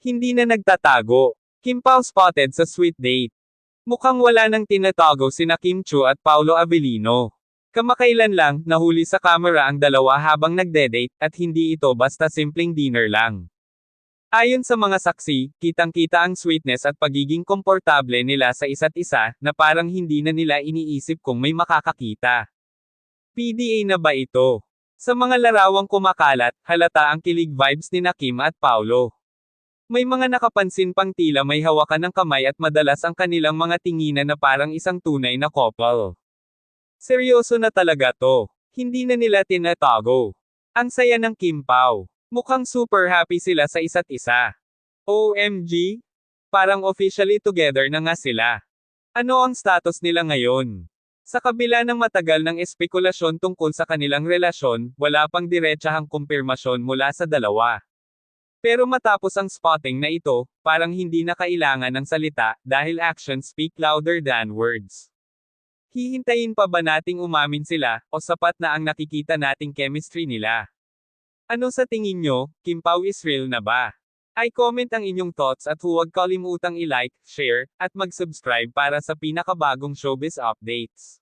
Hindi na nagtatago. Kim Pao spotted sa sweet date. Mukhang wala nang tinatago sina Kim Chiu at Paolo Avellino. Kamakailan lang, nahuli sa kamera ang dalawa habang nagde-date, at hindi ito basta simpleng dinner lang. Ayon sa mga saksi, kitang-kita ang sweetness at pagiging komportable nila sa isa't isa, na parang hindi na nila iniisip kung may makakakita. PDA na ba ito? Sa mga larawang kumakalat, halata ang kilig vibes ni Kim at Paolo. May mga nakapansin pang tila may hawakan ng kamay at madalas ang kanilang mga tinginan na parang isang tunay na couple. Seryoso na talaga to. Hindi na nila tinatago. Ang saya ng Kim Pao. Mukhang super happy sila sa isa't isa. OMG? Parang officially together na nga sila. Ano ang status nila ngayon? Sa kabila ng matagal ng espekulasyon tungkol sa kanilang relasyon, wala pang diretsahang kumpirmasyon mula sa dalawa. Pero matapos ang spotting na ito, parang hindi na kailangan ng salita, dahil actions speak louder than words. Hihintayin pa ba nating umamin sila, o sapat na ang nakikita nating chemistry nila? Ano sa tingin nyo, Kim Pao is real na ba? I-comment ang inyong thoughts at huwag kalimutang i-like, share, at mag-subscribe para sa pinakabagong showbiz updates.